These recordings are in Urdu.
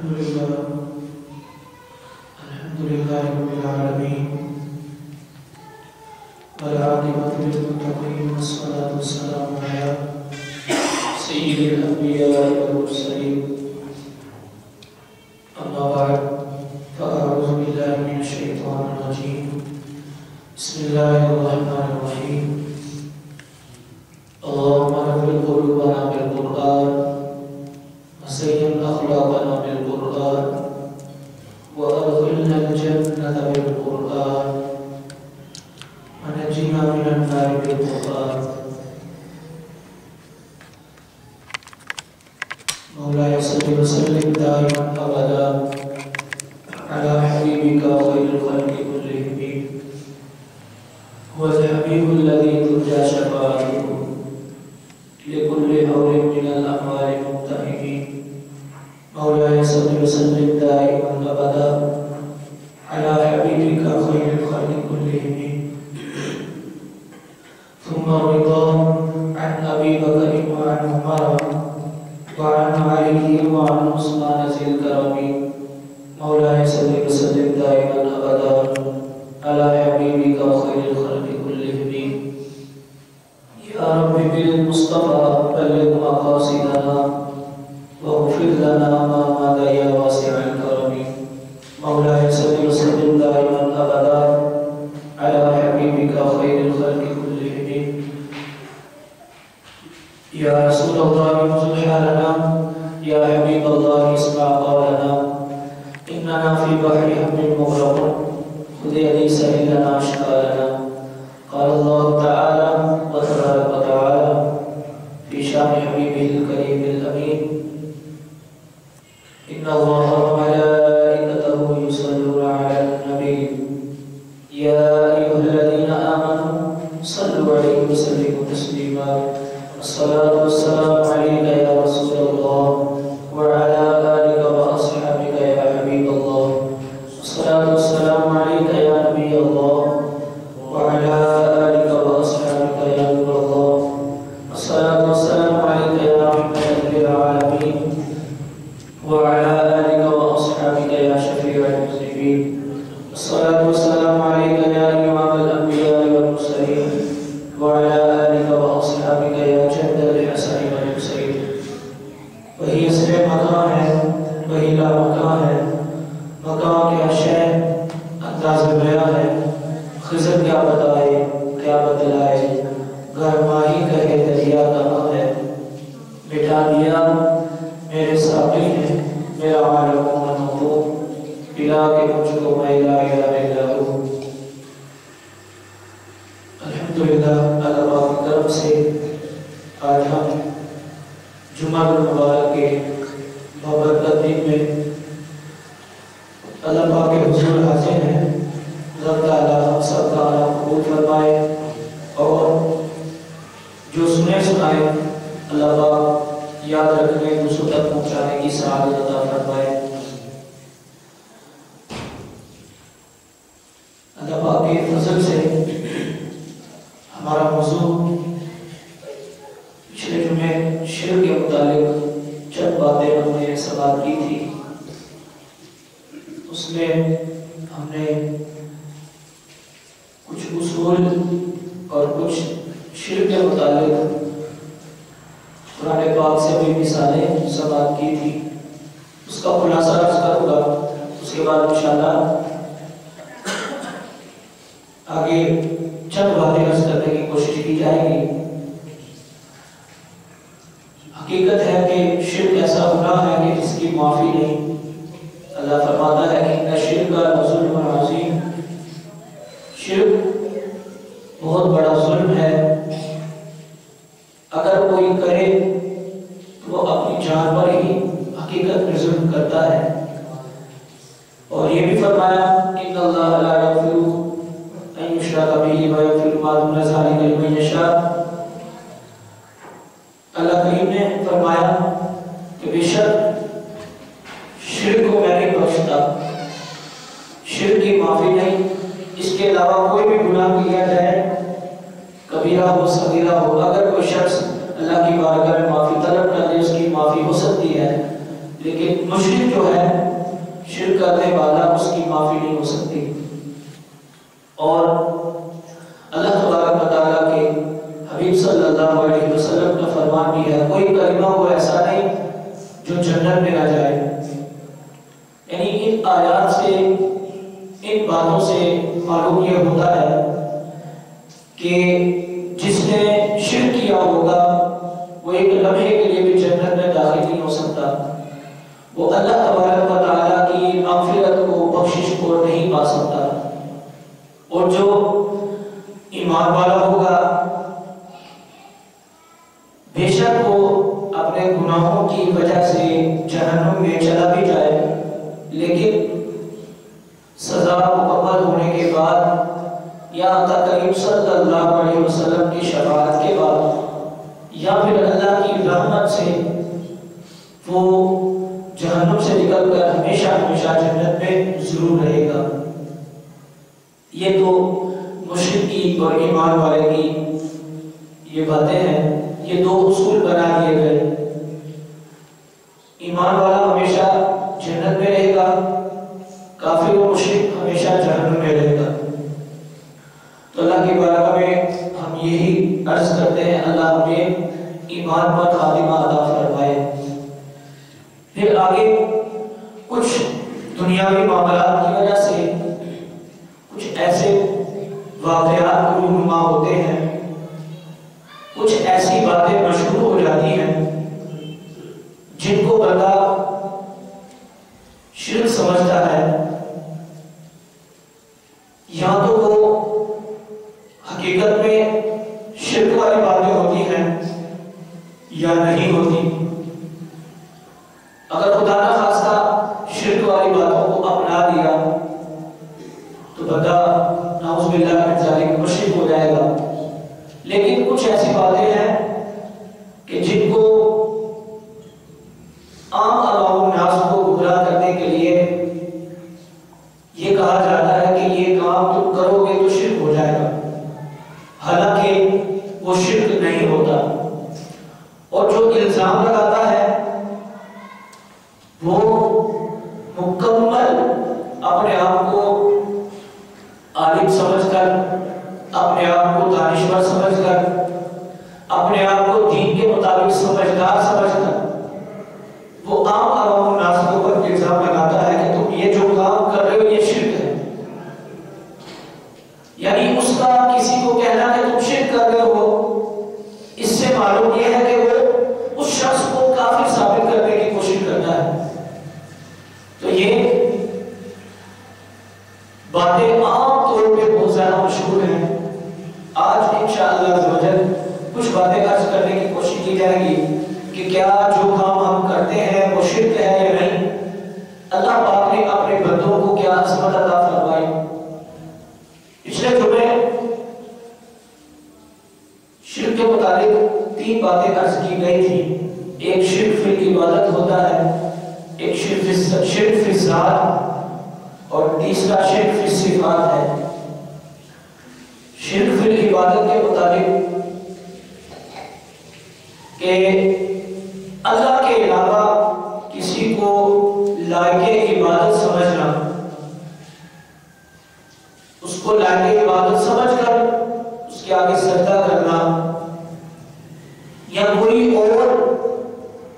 الحمد لله رب العالمين والعاقبة للمتقين والصلاة والسلام على سيد الأنبياء والمرسلين أما بعد فأعوذ بالله من الشيطان الرجيم بسم الله الرحمن الرحيم اللهم اغفر قلوبنا بالقرآن وزين أخلاقنا بالقرآن وأدخلنا الجنة بالقرآن ونجنا من النار بالقرآن مولاي صل وسلم دائما أبدا على حبيبك خير الخلق كلهم هو الحبيب الذي ترجى شفاعته لكل هول من الأموال مقتحم مولاي صل وسلم دائما أبدا على حبيبك خير الخلق كلهم ثم الرضا عن أبي بكر وعن عمر وعن علي وعن عثمان ذي الكرم مولاي صل وسلم دائما أبدا على حبيبك خير الخلق كلهم يا رب بالمصطفى بلغ مقاصدنا واغفر لنا ما مضى يا واسع الكرم مولاي صل وسلم دائما أبدا على حبيبك خير الخلق كلهم يا رسول الله انظر حالنا يا حبيب الله اسمع قولنا إننا في بحر هم مغرق خذ يدي سهل لنا أشكالنا قال الله تعالى وتبارك وتعالى في شان حبيبه الكريم الأمين إن الله وملائكته يصلون على النبي يا أيها الذين آمنوا صلوا عليه وسلموا تسليما الصلاة والسلام عليك يا رسول الله وعلى آلك وأصحابك يا حبيب الله الصلاة والسلام عليك يا نبي الله وعلى آلك وأصحابك يا نور الله الصلاة والسلام عليك يا رحمة للعالمين وعلى آلك وأصحابك يا شفيع المذنبين الصلاة والسلام عليك يا إمام الأنبياء والمرسلين وعلى آلك وأصحابك يا جد الحسن والحسين وہی اسم مکان ہے وہی لا مکان ہے مکان کیا شے انداز بیان ہے خضر کیا بتائے کیا بتلائے گر ماہی کہے دریا کہاں ہے مٹا دیا میرے ساقی نے میرا عالم من ہو پلا کے مجھ کو میں لا الہ الا ہو الحمدللہ اللہ پاک کی طرف سے آج ہم جمعہ المبارک کے بابرکت دن میں اللہ پاک کے حضور حاضر ہیں رب تعالیٰ ہم سب کا قبول فرمائے اور جو سنے سنائے اللہ پاک یاد رکھنے دوسروں تک پہنچانے کی سعادت عطا فرمائے اللہ پاک کے فضل سے ہمارا موضوع پچھلے جمعے شرک کے متعلق چند باتیں ہم نے سماعت کی تھی اس میں ہم نے کچھ اصول اور کچھ شرک کے متعلق قرآن پاک سے بھی مثالیں سماعت کی تھی اس کا خلاصہ عرض کروں گا اس کے بعد انشاءاللہ آگے چند باتیں عرض کرنے کی کوشش کی جائے گی حقیقت ہے کہ شرک ایسا گناہ ہے کہ جس کی معافی نہیں اللہ فرماتا ہے کہ ان شرک کا ظلم عظیم شرک بہت بڑا ظلم ہے اگر کوئی کرے تو وہ اپنی جان پر ہی حقیقت میں ظلم کرتا ہے اور یہ بھی فرمایا ان اللہ لا یغفر ان یشرک بہ ویغفر ما دون ذلک لمن یشاء اللہ کریم نے فرمایا کہ بے شک شرک کو میں نہیں بخشتا شرک کی معافی نہیں اس کے علاوہ کوئی بھی گناہ کیا جائے کبیرہ ہو صغیرہ ہو اگر کوئی شخص اللہ کی بارگاہ میں معافی طلب کر دے اس کی معافی ہو سکتی ہے لیکن مشرک جو ہے، شرک کرنے والا، اس کی معافی نہیں ہو سکتی۔ اور اللہ تبارک و تعالیٰ کے حبیب صلی اللہ علیہ وسلم کا فرمان بھی ہے، کوئی کلمہ وہ ایسا نہیں جو جنت میں نہ جائے۔ یعنی ان آیات سے، ان باتوں سے معلوم یہ ہوتا ہے کہ جس نے شرک کیا ہوگا وہ ایک لمحے کے لیے بھی جنت میں داخل نہیں ہو سکتا، وہ اللہ تبارک و تعالیٰ کی مغفرت کو، بخشش کو نہیں پا سکتا۔ اور جو ایمان والا ہوگا بے شک وہ اپنے گناہوں کی وجہ سے جہنم میں چلا بھی جائے، لیکن سزا مکمل ہونے کے بعد یا آقا کریم صلی اللہ علیہ وسلم کی شفاعت کے بعد یا پھر اللہ کی رحمت سے وہ جہنم سے نکل کر ہمیشہ ہمیشہ جنت میں ضرور رہے گا۔ یہ تو مشرک کی اور ایمان والے کی یہ باتیں ہیں، یہ دو اصول بنا دیے گئے۔ ایمان والا ہمیشہ جنت میں رہے گا، کافر و مشرک ہمیشہ جہنم میں رہے گا۔ تو اللہ کی بارگاہ میں ہم یہی عرض کرتے ہیں، اللہ ہمیں ایمان پر خاتمہ عطا فرمائے۔ پھر آگے کچھ دنیاوی معاملات کی وجہ سے کچھ ایسے واقعات رونما ہوتے ہیں، کچھ ایسی باتیں مشہور ہو جاتی ہیں جن کو بندہ شرک سمجھتا ہے، یا تو وہ حقیقت میں شرک والی باتیں ہوتی ہیں یا نہیں ہوتی۔ اگر خدا نہ خواستہ شرک والی باتوں کو اپنا لیا تو بندہ نعوذ باللہ من ذالک مشرک ہو جائے گا۔ لیکن کچھ ایسی باتیں ہیں کہ جن کو عام عوام الناس کو گمراہ کرنے کے لیے یہ کہا جاتا ہے کہ یہ کام تم کرو گے تو شرک ہو جائے گا، حالانکہ وہ شرک نہیں ہوتا۔ اور جو الزام لگاتا ہے وہ مکمل اپنے آپ کو عالم سمجھ کر، اپنے آپ کو دانشور سمجھ کر، اپنے آپ کو دین کے مطابق سمجھدار سمجھ کر وہ عام عوام الناس کے اوپر الزام لگاتا ہے کہ تم یہ جو کام کر رہے ہو یہ شرک ہے۔ یعنی اس کا کسی کو کہنا کہ تم شرک کر رہے ہو، اس سے معلوم یہ ہے کہ وہ اس شخص کو کافر ثابت کرنے کی کوشش کرتا ہے۔ تو یہ باتیں عام طور پہ بہت زیادہ مشہور ہیں۔ آج انشاءاللہ عزوجل کچھ باتیں عرض کرنے کی کوشش کی جائے گی کہ کیا جو کام ہم کرتے ہیں وہ شرک ہے یا نہیں۔ اللہ پاک نے اپنے بندوں کو کیا عظمت عطا فرمائی۔ پچھلے جمعے شرک کے متعلق 3 باتیں عرض کی گئی تھی۔ ایک شرک فی العبادت ہوتا ہے، ایک شرک فی الذات، اور تیسرا شرک فی الصفات ہے۔ شرک فی العبادت کے متعلق کہ اللہ کے علاوہ کسی کو لائق عبادت سمجھنا، اس کو لائق عبادت سمجھ کر اس کے آگے سجدہ کرنا، یا کوئی اور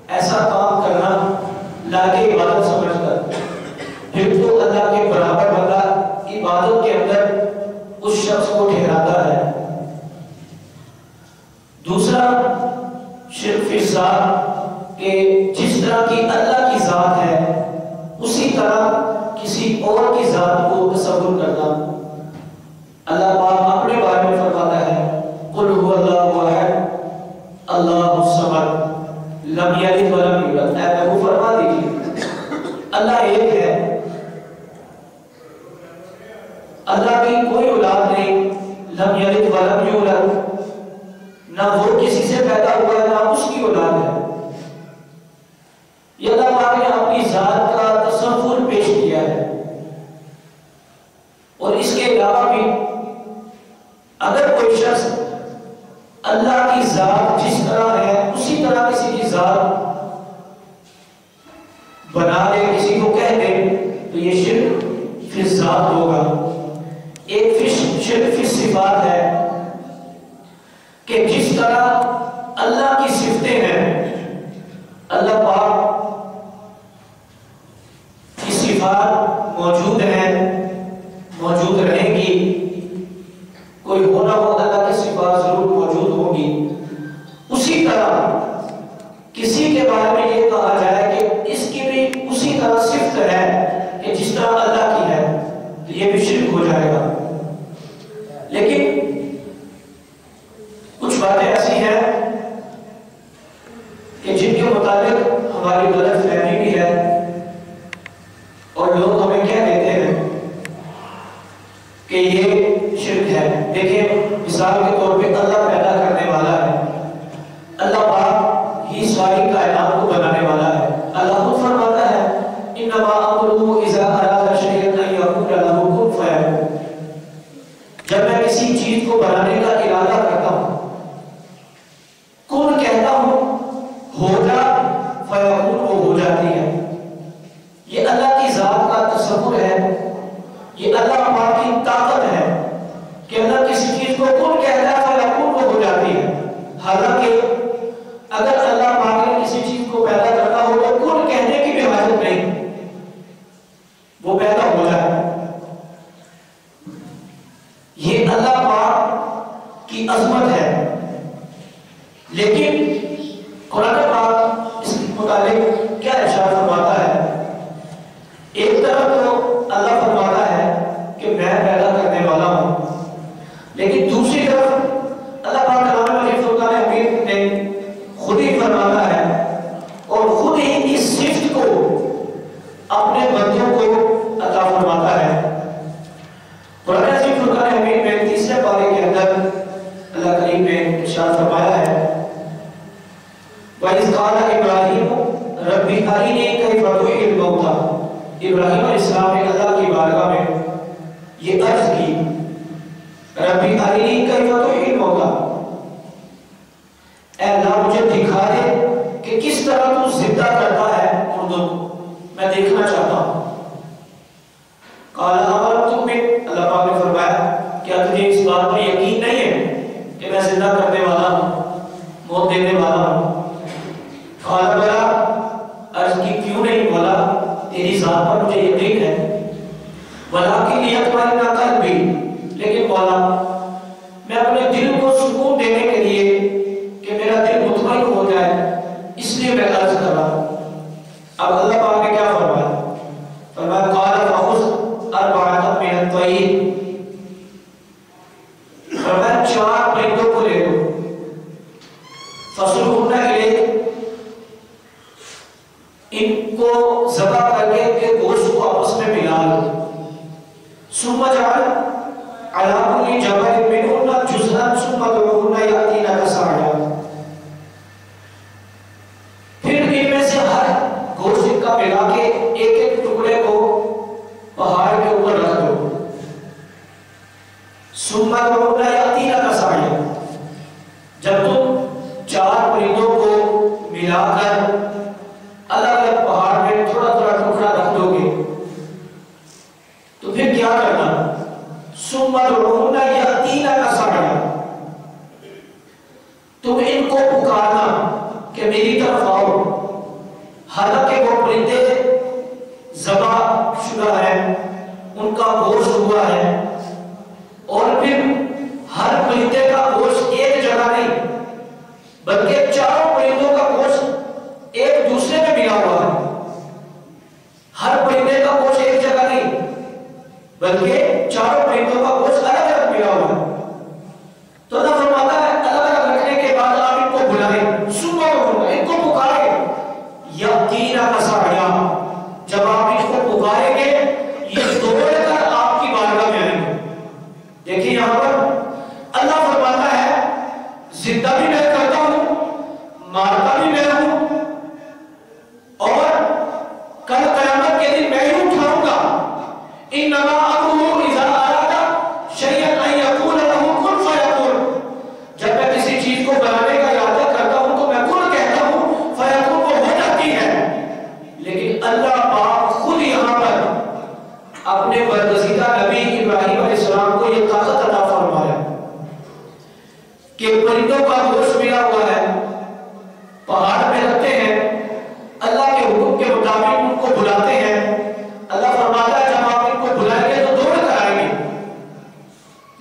ایسا کام کرنا لائق عبادت سمجھ کر، پھر تو اللہ کے برابر بندہ عبادت کے اندر اس شخص کو ٹھہراتا ہے۔ دوسرا شرک فی الذات کہ جس طرح کی اللہ کی ذات ہے اسی طرح کسی اور کی ذات کو تصور کرنا۔ اللہ پاک اپنے بارے میں فرماتا ہے قل هو اللہ احد اللہ الصمد لم یلد ولم یولد۔ اے نبی فرما دیجیے اللہ ایک ہے، اللہ کی کوئی اولاد نہیں، لم یلد ولم یولد، نہ وہ کسی سے پیدا ہوا ہے نہ اس کی اولاد ہے۔ یہ اللہ پاک نے اپنی ذات کا تصور پیش کیا ہے۔ اور اس کے علاوہ بھی اگر کوئی شخص اللہ کی ذات جس طرح ہے اسی طرح کسی کی ذات بنا دے، کسی کو کہہ دے، تو یہ شرک فی الذات ہوگا۔ ایک شرک فی الصفات ہے کہ جس طرح اللہ کی صفتیں ہیں، اللہ پاک کی صفات موجود ہیں، موجود رہیں گی، کوئی ہو نہ ہو اللہ کی صفات ضرور موجود ہوگی۔ اسی طرح کسی کے بارے میں یہ کہا جائے کہ اس کی بھی اسی طرح صفت ہے کہ جس طرح اللہ کی ہے، تو یہ بھی شرک ہو جائے گا۔ لیکن کچھ باتیں ایسی ہیں کہ جن کے مطابق ہماری غلط فہمی بھی ہے اور لوگ ہمیں کہہ دیتے ہیں کہ یہ شرک ہے۔ دیکھیں مثال کے طور پہ اللہ پیدا کرنے والا ہے، اللہ پاک ہی ساری کائنات کو بنانے والا ہے۔ اللہ خود فرماتا ہے انما امرہ اذا اراد شیئا ان یقول له کن فیکون۔ جب میں کسی چیز کو بنانے کا ارادہ کرتا ہوں، کن کہتا ہوں، ہو جا، فیکون وہ ہو جاتی ہے۔ یہ اللہ کی ذات کا تصور ہے، یہ اللہ پاک کی طاقت ہے کہ اللہ کسی چیز کو کن کہتا ہے فیکون وہ ہو جاتی ہے۔ حالانکہ اگر اللہ پاک نے کسی چیز کو پیدا کرنا ہو تو کن کہنے کی بھی حاجت نہیں، وہ پیدا ہو جائے۔ یہ اللہ پاک کی عظمت ہے۔ لیکن قرآن پاک اس کے متعلق کیا ارشاد فرماتا ہے؟ ایک طرف تو اللہ فرماتا ہے کہ میں پیدا کرنے والا ہوں، لیکن دوسری طرف اللہ پاک کلام مجید فرقان حمید نے خود ہی فرماتا ہے اور خود ہی اس صفت کو اپنے بندوں کو عطا فرماتا ہے۔ قرآن عظیم فرقان حمید میں تیسرے پارے کے اندر اللہ کریم نے ارشاد فرمایا ہے وَإِذْ قَالَ إِبْرَاهِيمُ رَبِّ أَرِنِي كَيْفَ تُحْيِي الْمَوْتَىٰ۔ ابراہیم علیہ السلام نے اللہ کی بارگاہ میں یہ عرض کی، رَبِّ أَرِنِي كَيْفَ تُحْيِي الْمَوْتَىٰ، اے اللہ مجھے دکھا دے کہ کس طرح تو زندہ کرتا ہے مردوں کو، میں دیکھنا چاہتا ہوں۔ قَالَ أَوَلَمْ تُؤْمِنْ، اللہ پاک نے فرمایا کیا تجھے اس بات پر یقین نہیں ہے کہ میں زندہ کرنے والا ہوں، موت دینے والا ہوں؟ قال بلا، عرض کی کیوں نہیں؟ بولا تیری ذات پر مجھے یقین ہے، ولیکن لیطمئن قلبی، لیکن بولا میں اپنے دل کو سکون دینے کے لیے کہ میرا دل مطمئن ہو جائے اس لیے میں عرض کر رہا ہوں۔ اب اللہ پاک نے کیا فرمایا؟ فرمایا قال فخذ اربعۃ من الطیر، فرمایا 4 پرندوں کو لے لو، فصلوہن الیک، ان کو ذبح کر کے ان کے گوشت کو آپس میں ملا لو، ثم اجعل علی کل جبل منہن جزءا ثم ادعوہن یأتینک سعیا، پھر ان میں سے ہر گوشت ان کا ملا کے ایک ایک ٹکڑے کو پہاڑ کے اوپر رکھ دو، ثم ادعوہن یأتینک سعیا، جب تم 4 پرندوں کو ملا کر الگ الگ پہاڑ میں تھوڑا تھوڑا ٹکڑا رکھ دو گے تو پھر کیا کرنا؟ ثم ادعوہن یأتینک سعیا، تم ان کو پکارنا کہ میری طرف آؤ، حالانکہ وہ پرندے ذبح شدہ ہیں، ان کا گوشت ہوا ہے، اور پھر ہر پرندے کا گوشت ایک جگہ نہیں بلکہ 4 پرندوں کا گوشت ایک دوسرے میں ملا ہوا ہے، ہر پرندے کا گوشت ایک جگہ نہیں بلکہ 4 پرندوں کا گوشت الگ الگ ملا ہوا ہے۔ تو اللہ فرماتا ہے الگ الگ رکھنے کے بعد آپ ان کو بلائیں، صبح ان کو پکاریں، یأتینک اللہ پاک خود یہاں پر اپنے برگزیدہ نبی ابراہیم علیہ السلام کو یہ طاقت عطا فرما ہے کہ پرندوں کا گوشت ملا ہوا ہے، پہاڑ پہ رکھتے ہیں، اللہ کے حکم کے مطابق ان کو بلاتے ہیں، اللہ فرماتا ہے جب آپ ان کو بلائیں گے تو دوڑ کر آئیں گے۔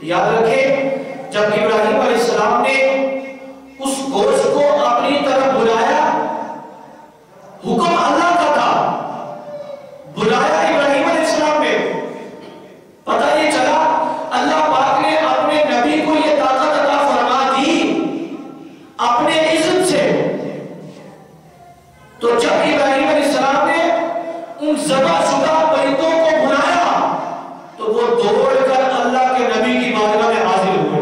یاد رکھیں جب ابراہیم علیہ السلام نے اس گوشت کو اپنی طرف بلایا، حکم اللہ کا تھا، بلایا ابراہیم علیہ السلام نے، پتہ یہ چلا اللہ پاک نے اپنے نبی کو یہ طاقت عطا فرما دی اپنے عزت سے۔ تو جب ابراہیم علیہ السلام نے ان ذبح شدہ پرندوں کو بلایا تو وہ دوڑ کر اللہ کے نبی کی بارگاہ میں حاضر ہوئے۔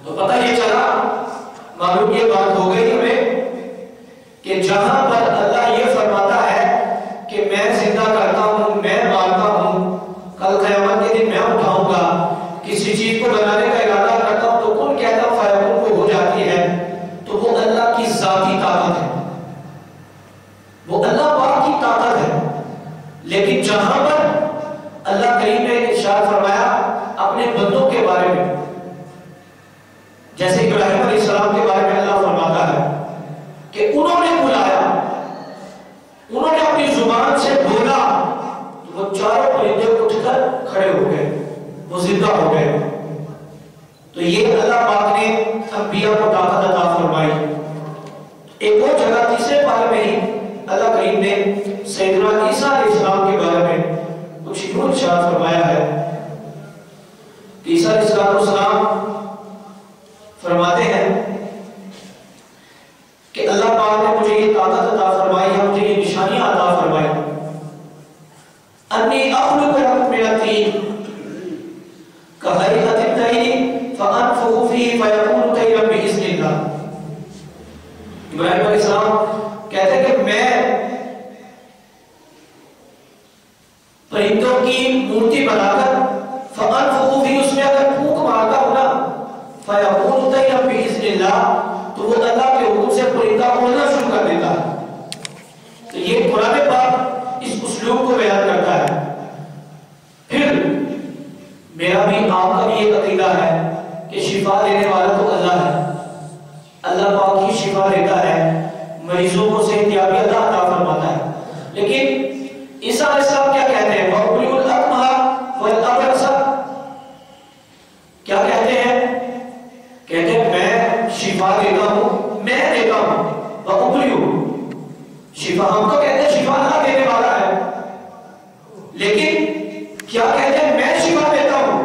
تو پتہ یہ چلا، معلوم یہ بات ہو گئی ہمیں کہ جہاں پر اللہ یہ فرماتا ہے کہ میں زندہ کرتا ہوں، میں مارتا ہوں، کل قیامت کے دن میں اٹھاؤں گا، کسی چیز کو بنانے کا ارادہ کرتا ہوں تو کون کہتا ہوں فیکون کو ہو جاتی ہے، تو وہ اللہ کی ذاتی طاقت ہے، وہ اللہ پاک کی طاقت ہے۔ لیکن جہاں پر اللہ کریم نے ارشاد فرمایا اپنے بندوں کے بارے میں، جیسے ابراہیم علیہ السلام کے بارے میں اللہ فرماتا ہے کہ انہوں نے بلایا، انہوں نے اپنی زبان سے بولا، وہ چاروں پرندے اٹھ کر کھڑے ہو گئے، وہ زندہ ہو گئے۔ تو یہ اللہ پاک نے انبیاء کو طاقت عطا فرمائی۔ ایک اور جگہ تیسرے پارے میں ہی اللہ کریم نے سیدنا عیسیٰ علیہ السلام کے بارے میں کچھ یوں ارشاد فرمایا ہے کہ عیسیٰ علیہ السلام فرماتے ہیں کہ اللہ پاک نے مجھے یہ طاقت عطا فرمائی ہے، مجھے یہ نشانیاں عطا فرمائی، انی اخلق لکم من الطین کہیئۃ الطیر فانفخ فیہ فیکون طیرا باذن اللہ۔ ابراہیم علیہ السلام کہتے ہیں کہ میں پرندوں کی مورتی بنا کر فانفخ فیہ، اس میں اگر پھونک مارتا ہوں نا، فیکون طیرا باذن اللہ، تو وہ اللہ کے حکم سے پرندہ اڑنا شروع کر دیتا ہے۔ تو یہ قرآن پاک اس اسلوب کو بیان کرتا ہے۔ پھر میرا بھی آپ کا بھی یہ عقیدہ ہے کہ شفا دینے والا تو اللہ ہے، اللہ پاک ہی شفا دیتا ہے، مریضوں کو صحتیابی عطا فرماتا ہے۔ لیکن عیسیٰ علیہ السلام کیا کہتے ہیں؟ وَأُبْرِئُ الْأَكْمَحَ وَالْأَبْرَصَ، کیا کہتے ہیں؟ کہتے ہیں میں شفا دیتا ہوں، میں دیتا ہوں، وَأُبْرِئُ، شفا ہم تو کہتے ہیں شفا اللہ دینے والا ہے، لیکن کیا کہتے ہیں؟ میں شفا دیتا ہوں۔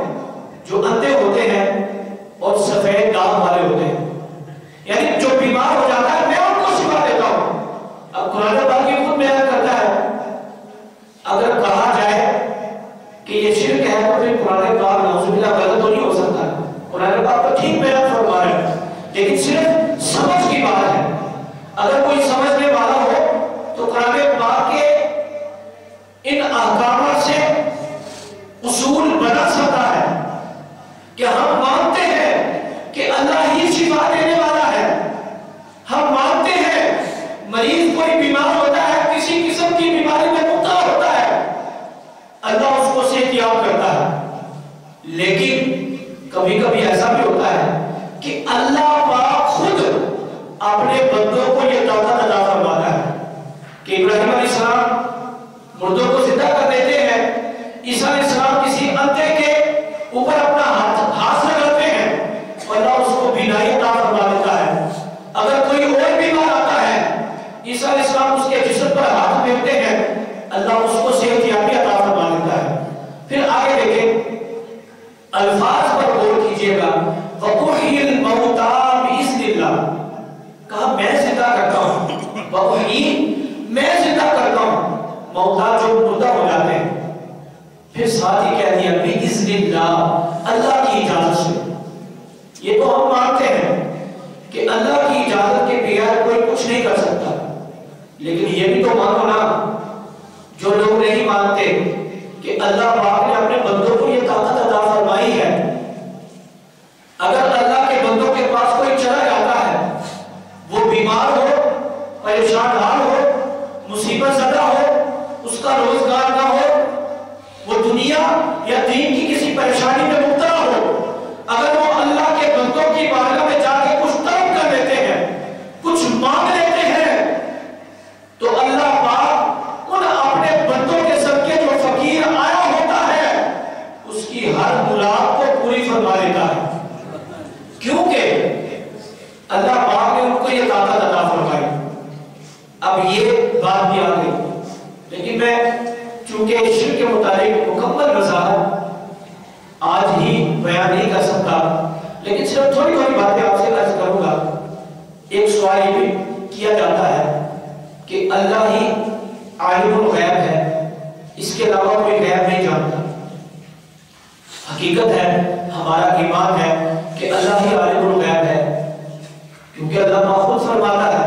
جو اندھے ہوتے ہیں اور سفید داغ والے ہوتے ہیں، یعنی جو بیمار ہو جاتا ہے میں ان کو شفا دیتا ہوں۔ اب قرآن پاک یہ خود بیان کرتا ہے، اگر کہا جائے کہ یہ شرک ہے تو پھر قرآن پاک نعوذ باللہ غلط تو نہیں ہو سکتا، قرآن پاک تو ٹھیک بیان فرما رہا ہے، لیکن صرف سمجھ کی بات ہے۔ اگر کوئی سمجھنے والا ہو تو قرآن پاک کے ان احکامات سے اصول بنا سکتا ہے کہ ہم مانتے ہیں کہ اللہ ہی شفا دینے والا ہے، ہم مانتے ہیں مریض کوئی بیمار ہوتا ہے، کسی قسم کی بیماری میں مبتلا ہوتا ہے، اللہ اس کو صحتیاب کرتا ہے۔ لیکن کبھی کبھی ایسا بھی ہوتا ہے کہ اللہ پاک خود اپنے بندوں کو یہ طاقت عطا فرماتا ہے کہ ابراہیم علیہ السلام مردوں کو زندہ کر دیتے ہیں، عیسیٰ علیہ السلام کسی اندھے کے اوپر اپنا ہاتھ لگاتے ہیں اور اللہ اس کو بینائی عطا فرما دیتا ہے۔ اگر کوئی اور بیمار آتا ہے، عیسیٰ علیہ السلام اس کے جسم پر ہاتھ پھیرتے ہیں، اللہ اس کو صحتیابی عطا فرما دیتا ہے۔ پھر آگے دیکھیں، الفاظ پر غور کیجئے گا، وَأُحْيِي الْمَوْتَىٰ بِإِذْنِ اللَّهِ، کہا میں زندہ کرتا ہوں، وَأُحْيِي میں زندہ کرتا ہوں موتا جو مردہ ہو جاتے ہیں۔ پھر ساتھ ہی کہہ دیا بِإِذْنِ اللَّهِ، اللہ کی اجازت سے۔ یہ تو ہم مانتے ہیں کہ اللہ کی اجازت کے بغیر کوئی کچھ نہیں کر سکتا، لیکن یہ بھی تو مانو نا، جو لوگ نہیں مانتے کہ اللہ پاک نے اپنے بندوں کو یہ طاقت عطا فرمائی ہے، اگر اللہ کے بندوں کے پاس کوئی چلا جاتا ہے، وہ بیمار ہو، پریشان حال ہو، مصیبت زدہ ہو، یا دین کی کسی پریشانی میں مبتلا ہو، اگر وہ اللہ کے بندوں کی بارگاہ میں جا کے کچھ طلب کر لیتے ہیں، کچھ مانگ لیتے ہیں، تو اللہ پاک ان اپنے بندوں کے صدقے جو فقیر آیا ہوتا ہے اس کی ہر مراد کو پوری فرما دیتا ہے، کیونکہ اللہ پاک نے ان کو یہ طاقت عطا فرمائی۔ اب یہ بات بھی آ گئی، لیکن میں چونکہ شرک کے متعلق مکمل وضاحت آج ہی بیان نہیں کر سکتا، لیکن صرف تھوڑی تھوڑی باتیں آپ سے عرض کروں گا۔ ایک سوال یہ بھی کیا جاتا ہے کہ اللہ ہی عالم الغیب ہے، اس کے علاوہ کوئی غیب نہیں جانتا۔ حقیقت ہے، ہمارا ایمان ہے کہ اللہ ہی عالم الغیب ہے، کیونکہ اللہ پاک خود فرماتا ہے،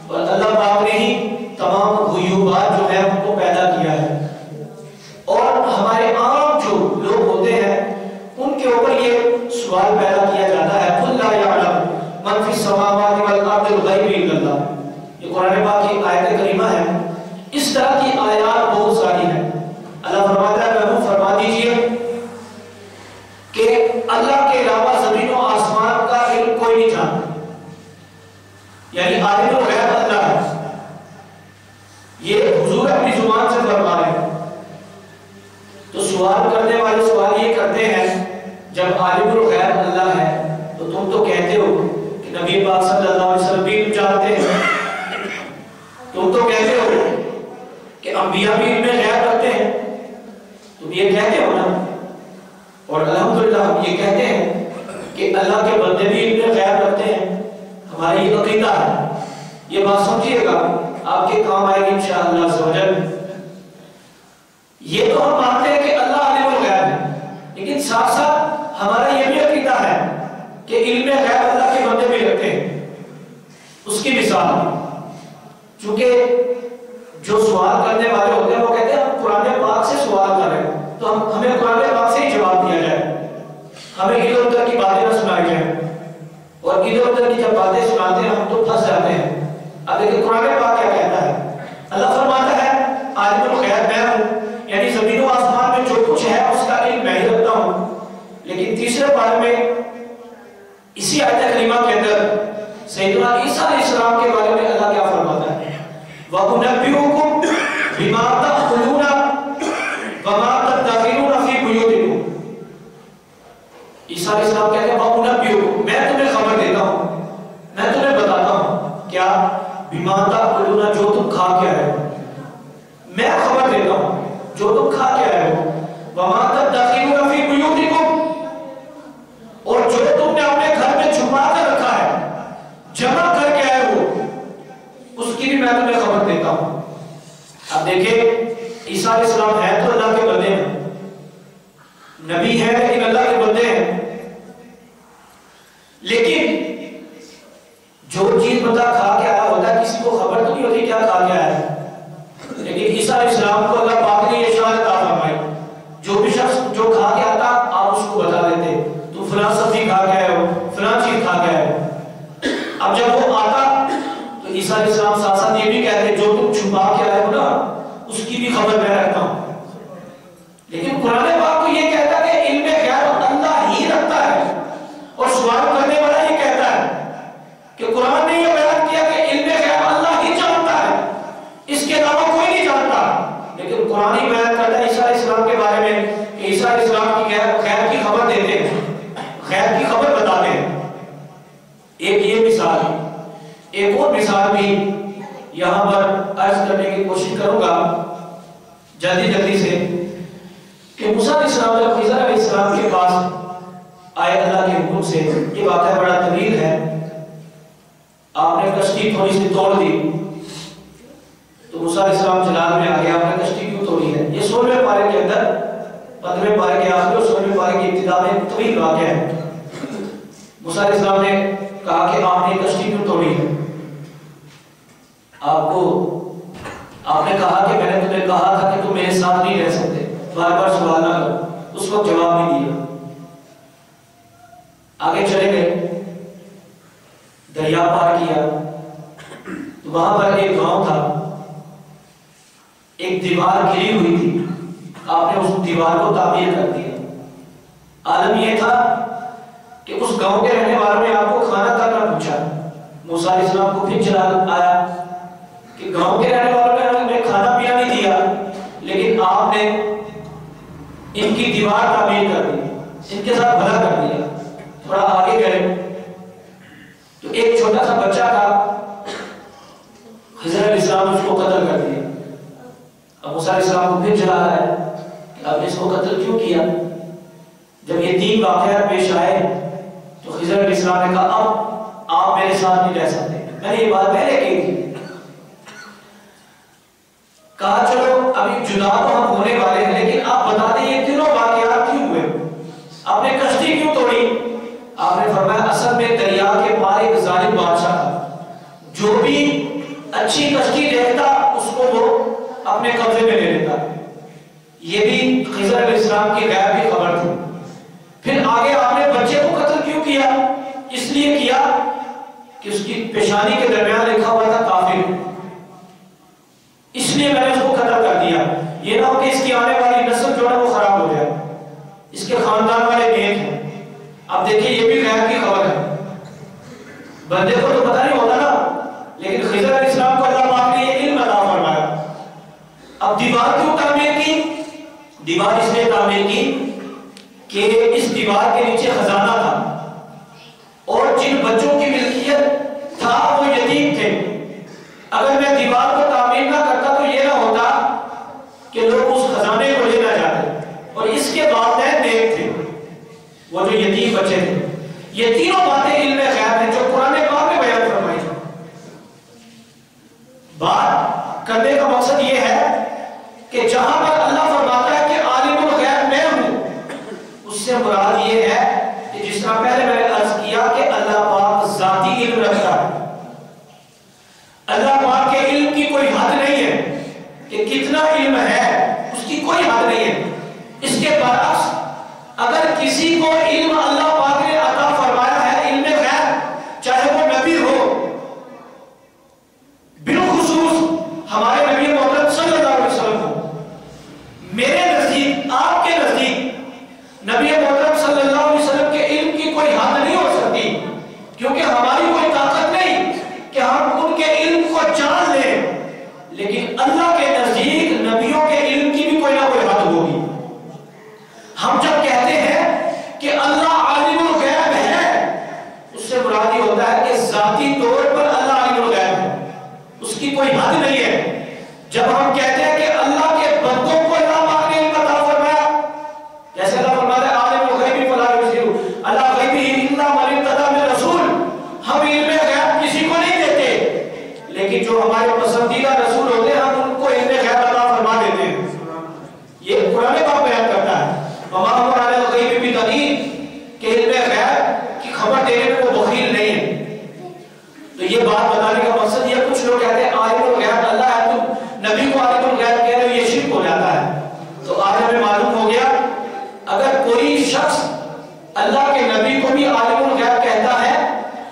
اور اللہ پاک نے ہی تمام غیوبات جو ہے ان کو پیدا کیا ہے۔ اور ہمارے عام جو لوگ ہوتے ہیں ان کے اوپر یہ سوال پیدا کیا جاتا ہے، قُلْ لَا يَعْلَمُ مَنْ فِي السَّمَاوَاتِ وَالْأَرْضِ الْغَيْبَ إِلَّا اللَّهُ۔ یہ قرآن پاک کی آیت کریمہ ہے، اس طرح کی آیات بہت ساری ہیں۔ اللہ فرماتا ہے محبوب فرما دیجئے کہ اللہ کے علاوہ زمین و آسمان کا علم کوئی نہیں جانتا، یعنی عالم الغیب اللہ ہے۔ یہ حضور اپنی زبان سے فرما رہے ہیں۔ تو سوال کرنے والے سوال یہ کرتے ہیں، جب عالم الغیب اللہ ہے تو تم تو کہتے ہو کہ نبی پاک صلی اللہ علیہ وسلم بھی جانتے ہیں، تم تو کہتے ہو کہ انبیاء بھی علم غیب رکھتے ہیں، تم یہ کہتے ہو نا، اور الحمدللہ ہم یہ کہتے ہیں کہ اللہ کے بندے بھی علم غیب رکھتے ہیں، ہماری یہ عقیدہ ہے۔ یہ بات سمجھیے گا، آپ کے کام آئے گی انشاءاللہ عز و جل۔ یہ تو ہم مانتے ہیں کہ اللہ عالم الغیب ہے، لیکن ساتھ ساتھ ہمارا یہ بھی عقیدہ ہے کہ علم غیب اللہ کے بندے بھی رکھتے ہیں۔ اس کی مثال، چونکہ جو سوال کرنے والے ہوتے ہیں وہ کہتے ہیں ہم قرآن پاک سے سوال کر رہے ہیں، تو ہمیں قرآن پاک سے ہی جواب دیا جائے، ہمیں ادھر ادھر کی باتیں نہ سنائی جائیں، اور ادھر ادھر کی جب باتیں سناتے ہیں ہم تو پھنس جاتے ہیں۔ اب دیکھیں قرآن پاک کیا کہتا ہے، اللہ فرماتا ہے عالم الغیب میں ہوں، یعنی زمین و آسمان میں جو کچھ ہے اس کا علم میں ہی رکھتا ہوں۔ لیکن تیسرے پارے میں اسی آیت کریمہ کے اندر سیدنا عیسیٰ علیہ السلام کے بارے میں اللہ کیا فرماتا ہے، وَأُنَبِّئُكُم بِمَا تَأْكُلُونَ وَمَا تَدَّخِرُونَ فِي بُيُوتِكُم۔ عیسیٰ علیہ السلام کہتے ہیں وَأُنَبِّئُكُم، میں تمہیں خبر دیتا ہوں، میں تمہیں بتاتا ہوں کیا، بِمَا تَأْكُلُونَ، جو تم کھا کے آئے ہو، میں خبر دیتا ہوں جو تم کھا کے آئے ہو، وَمَا تَدَّخِرُونَ فِي بُيُوتِكُم، اور جو تم نے اپنے گھر میں چھپا کر رکھا ہے، جمع کر کے آئے ہو، اس کی بھی میں تمہیں خبر دیتا ہوں۔ اب دیکھیں عیسیٰ علیہ السلام ہے تو اللہ کے بندے ہیں، نبی ہے لیکن اللہ کے بندے ہیں، لیکن جو چیز بندہ کھا کے آیا ہوتا ہے کسی کو خبر تو نہیں ہوتی کیا کھا کے آیا ہے، لیکن عیسیٰ علیہ السلام کو اللہ پاک نے یہ شان عطا فرمائی، جو بھی شخص جو کھا کے آتا آپ اس کو بتا دیتے تو فلاں سبزی کھا کے آئے ہو، فلاں چیز کھا کے آئے ہو۔ اب جب وہ آتا تو عیسیٰ علیہ السلام ساتھ ساتھ یہ بھی کہتے جو تم چھپا کے آئے ہو نا اس کی بھی خبر میں رکھتا ہوں۔ لیکن قرآن پاک کو یہ کہتا ہے کہ علم غیب اللہ ہی رکھتا ہے، اور سوال کرنے والا یہ کہتا ہے کہ قرآن نے یہ بیان کیا کہ علم غیب اللہ ہی جانتا ہے، اس کے علاوہ کوئی نہیں جانتا، لیکن قرآن ہی بیان کرتا ہے عیسیٰ علیہ السلام کے بارے میں کہ عیسیٰ علیہ السلام کی غیب کی خبر دیتے ہیں، غیب کی خبر بتاتے ہیں۔ ایک یہ مثال، ایک اور مثال بھی یہاں پر عرض کرنے کی کوشش کروں گا جلدی جلدی سے، کہ موسیٰ علیہ السلام جب خضر علیہ السلام کے پاس آئے اللہ کے حکم سے، یہ واقعہ بڑا طویل ہے، آپ نے کشتی تھوڑی سی توڑ دی تو موسیٰ علیہ السلام جلال میں آ گیا، آپ نے کشتی کیوں توڑی ہے؟ یہ 16ویں پارے کے اندر 15ویں پارے کے آخر اور 16ویں پارے کی ابتدا میں طویل واقعہ ہے۔ موسیٰ علیہ السلام نے کہا کہ آپ نے کشتی کیوں توڑی ہے؟ آپ نے کہا کہ میں نے تمہیں کہا تھا کہ تم میرے ساتھ نہیں رہ سکتے، بار بار سوال نہ کرو، اس وقت جواب نہیں دیا۔ آگے چلے گئے، دریا پار کیا تو وہاں پر ایک گاؤں تھا، ایک دیوار گھری ہوئی تھی، آپ نے اس دیوار کو تعمیر کر دیا۔ عالم یہ تھا کہ اس گاؤں کے رہنے والوں نے آپ کو کھانا تک نہ پوچھا۔ موسیٰ علیہ السلام کو پھر چلا آیا کہ گاؤں کے رہنے والوں نے ہمیں کھانا پیا نہیں دیا، لیکن آپ نے ان کی دیوار تعمیر کر دی، ان کے ساتھ بھلا کر دیا۔ تھوڑا آگے گئے تو ایک چھوٹا سا بچہ تھا، خضر علیہ السلام اس کو قتل کر دیا۔ اب موسیٰ علیہ السلام کو پھر چلا رہا ہے کہ آپ نے اس کو قتل کیوں کیا؟ جب یہ تین واقعات پیش آئے تو خضر علیہ السلام نے کہا اب آپ میرے ساتھ نہیں رہ سکتے، میں نے یہ بات پہلے کی تھی۔ کہا چلو ابھی جدا تو ہم ہونے والے ہیں، لیکن آپ بتا دیں یہ تینوں واقعات کیوں ہوئے؟ آپ نے کشتی کیوں توڑی؟ آپ نے فرمایا اصل میں دریا کے پار ایک ظالم بادشاہ تھا، جو بھی اچھی کشتی دیکھتا اس کو وہ اپنے قبضے میں لے لیتا۔ یہ بھی خضر علیہ السلام کی غیب کی خبر تھی۔ پھر آگے آپ نے بچے کو قتل کیوں کیا؟ اس لیے کیا کہ اس کی پیشانی کے درمیان لکھا ہوا تھا کافر، اس لیے میں نے اس کو قتل کر دیا۔ یہ نہ ہو کہ اس کی آنے والی نسل جو ہے وہ خراب ہو جائے، اس کے خاندان والے نیک ہیں۔ اب دیکھیں یہ بھی غیب کی خبر ہے، بندے کو تو پتہ نہیں ہوتا نا، لیکن خضر علیہ السلام کو اللہ پاک نے یہ علم عطا فرمایا۔ اب دیوار کیوں تعمیر کی؟ دیوار اس لیے تعمیر کی کہ اس دیوار کے نیچے خزانہ تھا، اور جن بچوں کی ملکیت تھا وہ یتیم تھے۔ اگر میں دیوار کو تعمیر نہ کرتا تو یہ نہ ہوتا کہ لوگ اس خزانے کو لے نہ جاتے، اور اس کے والدین نیک تھے، وہ جو یتیم بچے تھے۔ یہ تینوں باتیں علم غیب ہیں جو قرآن پاک میں بیان فرمائی۔ بات کرنے کا مقصد یہ ہے کہ جہاں پر اللہ فرماتا ہے کہ عالم الغیب میں ہوں، اس سے مراد یہ ہے کہ جس طرح پہلے میں نے عرض کیا کہ اللہ پاک ذاتی علم رکھتا ہے۔ اللہ پاک کے علم کی کوئی حد نہیں ہے کہ کتنا علم ہے، اس کی کوئی حد نہیں ہے۔ اس کے برعکس اگر کسی کو علم اللہ پاک نے عطا فرمایا ہے، علم غیب، چاہے وہ نبی ہو، بالخصوص ہمارے نبی محمد صلی اللہ علیہ وسلم ہو، میرے نزدیک، آپ کے نزدیک نبی محمد صلی اللہ علیہ وسلم کے علم کی کوئی حد نہیں ہو سکتی، کیونکہ ہماری کوئی طاقت نہیں کہ ہم ان کے علم کو جان لیں، لیکن اللہ کے نزدیک نبیوں کے علم کی بھی کوئی نہ کوئی حد ہوگی۔ ہم جب کہتے ہیں کہ اللہ عالم الغیب ہے، اس سے مراد یہ ہوتا ہے کہ ذاتی طور پر اللہ عالم الغیب ہے، اس کی کوئی حد نہیں ہے۔ جب ہم کہتے ہیں کہ اللہ کے بندوں کو اللہ پاک نے علم عطا فرمایا، جیسے اللہ فرماتا ہے عالم الغیب فلا یظہر علی غیبہ الا من ارتضی من رسول، ہم علم غیب کسی کو نہیں دیتے، لیکن جو ہمارے پسندیدہ رسول ہوتے ہیں ہم ان کو علم غیب عطا فرما دیتے ہیں۔ یہ قرآن پاک بیان کرتا ہے وما هو علی الغیب بضنین، کہ علم غیب کی خبر دینے میں وہ بخیل نہیں ہے۔ تو یہ بات بتانے کا مقصد یہ، کچھ لوگ کہتے ہیں عالم الغیب اللہ ہے، تم نبی کو عالم الغیب کہہ رہے ہو، یہ شرک ہو جاتا ہے۔ تو آج ہمیں معلوم ہو گیا اگر کوئی شخص اللہ کے نبی کو بھی عالم الغیب کہتا ہے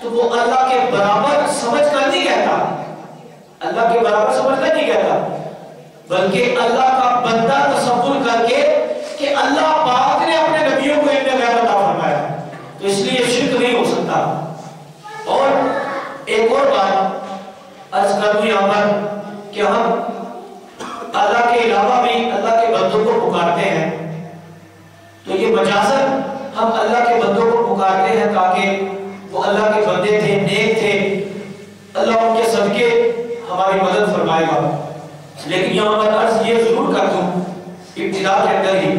تو وہ اللہ کے برابر سمجھ کر نہیں کہتا، اللہ کے برابر سمجھ کر نہیں کہتا، بلکہ اللہ کا بندہ تصور کر کے کہ اللہ پاک نے اپنے نبیوں کو علم غیب عطا فرمایا، تو اس لیے شرک نہیں ہو سکتا۔ اور ایک اور بات عرض کر دوں یہاں پر کہ ہم اللہ کے علاوہ بھی اللہ کے بندوں کو پکارتے ہیں، تو یہ مجازن ہم اللہ کے بندوں کو پکارتے ہیں تاکہ وہ اللہ کے بندے تھے، نیک تھے، اللہ ان کے صدقے ہماری مدد فرمائے گا۔ لیکن یہاں پر عرض یہ ضرور کر دوں ابتدا کے اندر ہی،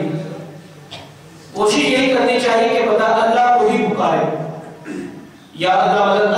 کوشش یہی کرنی چاہیے کہ بندہ اللہ کو ہی پکارے، یا اللہ مدد